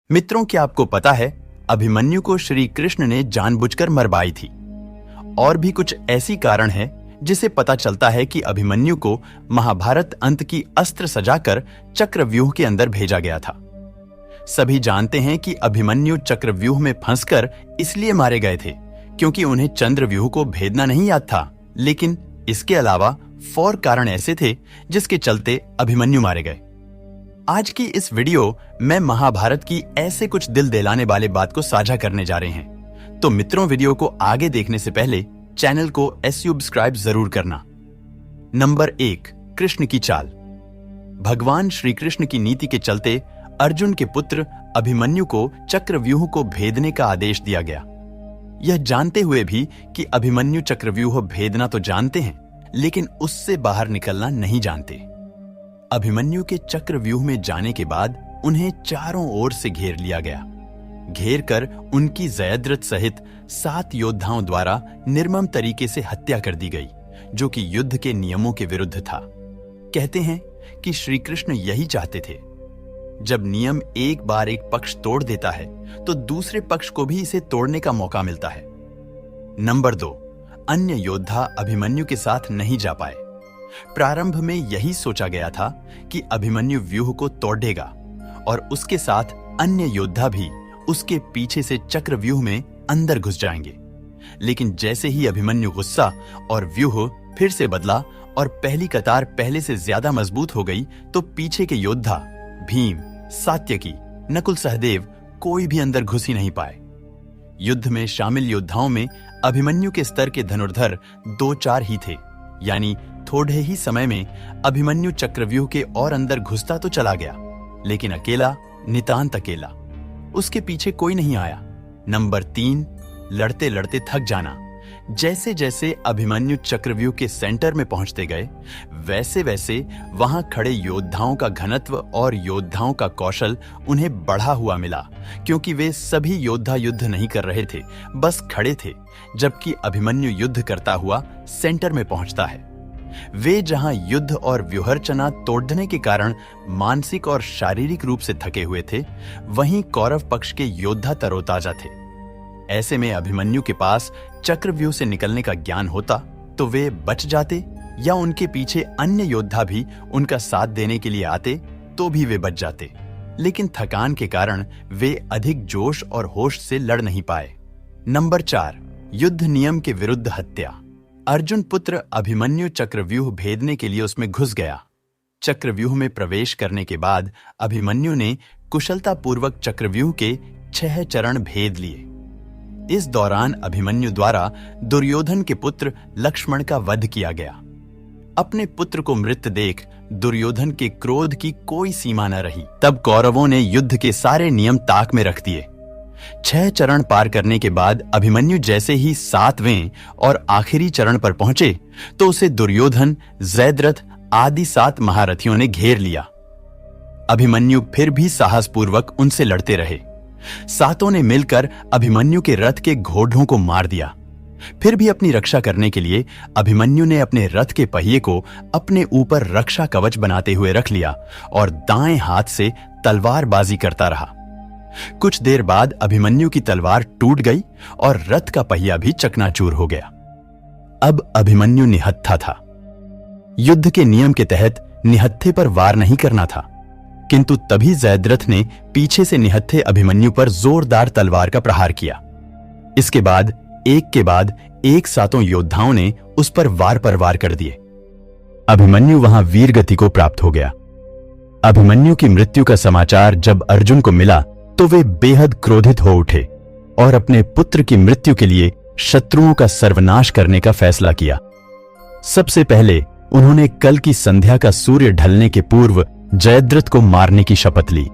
मित्रों, क्या आपको पता है अभिमन्यु को श्री कृष्ण ने जानबूझकर मरवाई थी। और भी कुछ ऐसी कारण है जिसे पता चलता है कि अभिमन्यु को महाभारत अंत की अस्त्र सजाकर चक्रव्यूह के अंदर भेजा गया था। सभी जानते हैं कि अभिमन्यु चक्रव्यूह में फंसकर इसलिए मारे गए थे क्योंकि उन्हें चंद्रव्यूह को भेदना नहीं याद था, लेकिन इसके अलावा और कारण ऐसे थे जिसके चलते अभिमन्यु मारे गए। आज की इस वीडियो में महाभारत की ऐसे कुछ दिल दिलाने वाले बात को साझा करने जा रहे हैं। तो मित्रों, वीडियो को आगे देखने से पहले चैनल को सब्सक्राइब जरूर करना। नंबर 1, कृष्ण की चाल। भगवान श्री कृष्ण की नीति के चलते अर्जुन के पुत्र अभिमन्यु को चक्रव्यूह को भेदने का आदेश दिया गया। यह जानते हुए भी कि अभिमन्यु चक्रव्यूह भेदना तो जानते हैं, लेकिन उससे बाहर निकलना नहीं जानते। अभिमन्यु के चक्रव्यूह में जाने के बाद उन्हें चारों ओर से घेर लिया गया। घेर कर उनकी जयद्रथ सहित 7 योद्धाओं द्वारा निर्मम तरीके से हत्या कर दी गई, जो कि युद्ध के नियमों के विरुद्ध था। कहते हैं कि श्री कृष्ण यही चाहते थे। जब नियम एक बार एक पक्ष तोड़ देता है तो दूसरे पक्ष को भी इसे तोड़ने का मौका मिलता है। नंबर 2, अन्य योद्धा अभिमन्यु के साथ नहीं जा पाए। प्रारंभ में यही सोचा गया था कि अभिमन्यु व्यूह को तोड़ेगा और उसके साथ अन्य योद्धा भी उसके पीछे से चक्रव्यूह में अंदर घुस जाएंगे। लेकिन जैसे ही अभिमन्यु गुस्सा और व्यूह फिर से बदला और पहली कतार पहले से ज्यादा मजबूत हो गई, तो पीछे के योद्धा भीम, सात्यकी, नकुल, सहदेव कोई भी अंदर घुस ही नहीं पाए। युद्ध में शामिल योद्धाओं में अभिमन्यु के स्तर के धनुर्धर 2-4 ही थे, यानी थोड़े ही समय में अभिमन्यु चक्रव्यूह के और अंदर घुसता तो चला गया, लेकिन अकेला, नितांत अकेला। उसके पीछे कोई नहीं आया। नंबर 3, लड़ते लड़ते थक जाना। जैसे जैसे अभिमन्यु चक्रव्यूह के सेंटर में पहुंचते गए, वैसे वैसे वहां खड़े योद्धाओं का घनत्व और योद्धाओं का कौशल उन्हें बढ़ा हुआ मिला, क्योंकि वे सभी योद्धा युद्ध नहीं कर रहे थे, बस खड़े थे, जबकि अभिमन्यु युद्ध करता हुआ सेंटर में पहुंचता है। वे जहां युद्ध और व्यूहरचना तोड़ने के कारण मानसिक और शारीरिक रूप से थके हुए थे, वहीं कौरव पक्ष के योद्धा तरोताजा थे। ऐसे में अभिमन्यु के पास चक्रव्यूह से निकलने का ज्ञान होता तो वे बच जाते, या उनके पीछे अन्य योद्धा भी उनका साथ देने के लिए आते तो भी वे बच जाते। लेकिन थकान के कारण वे अधिक जोश और होश से लड़ नहीं पाए। नंबर 4, युद्ध नियम के विरुद्ध हत्या। अर्जुन पुत्र अभिमन्यु चक्रव्यूह भेदने के लिए उसमें घुस गया। चक्रव्यूह में प्रवेश करने के बाद अभिमन्यु ने कुशलतापूर्वक चक्रव्यूह के 6 चरण भेद लिए। इस दौरान अभिमन्यु द्वारा दुर्योधन के पुत्र लक्ष्मण का वध किया गया। अपने पुत्र को मृत देख दुर्योधन के क्रोध की कोई सीमा न रही। तब कौरवों ने युद्ध के सारे नियम ताक में रख दिए। 6 चरण पार करने के बाद अभिमन्यु जैसे ही 7वें और आखिरी चरण पर पहुंचे तो उसे दुर्योधन, जयद्रथ आदि 7 महारथियों ने घेर लिया। अभिमन्यु फिर भी साहसपूर्वक उनसे लड़ते रहे। 7 ने मिलकर अभिमन्यु के रथ के घोड़ों को मार दिया। फिर भी अपनी रक्षा करने के लिए अभिमन्यु ने अपने रथ के पहिए को अपने ऊपर रक्षा कवच बनाते हुए रख लिया और दाएं हाथ से तलवारबाजी करता रहा। कुछ देर बाद अभिमन्यु की तलवार टूट गई और रथ का पहिया भी चकनाचूर हो गया। अब अभिमन्यु निहत्था था। युद्ध के नियम के तहत निहत्थे पर वार नहीं करना था, किंतु तभी जयद्रथ ने पीछे से निहत्थे अभिमन्यु पर जोरदार तलवार का प्रहार किया। इसके बाद एक के बाद एक 7 योद्धाओं ने उस पर वार कर दिए। अभिमन्यु वहां वीर गति को प्राप्त हो गया। अभिमन्यु की मृत्यु का समाचार जब अर्जुन को मिला तो वे बेहद क्रोधित हो उठे और अपने पुत्र की मृत्यु के लिए शत्रुओं का सर्वनाश करने का फैसला किया। सबसे पहले उन्होंने कल की संध्या का सूर्य ढलने के पूर्व जयद्रथ को मारने की शपथ ली।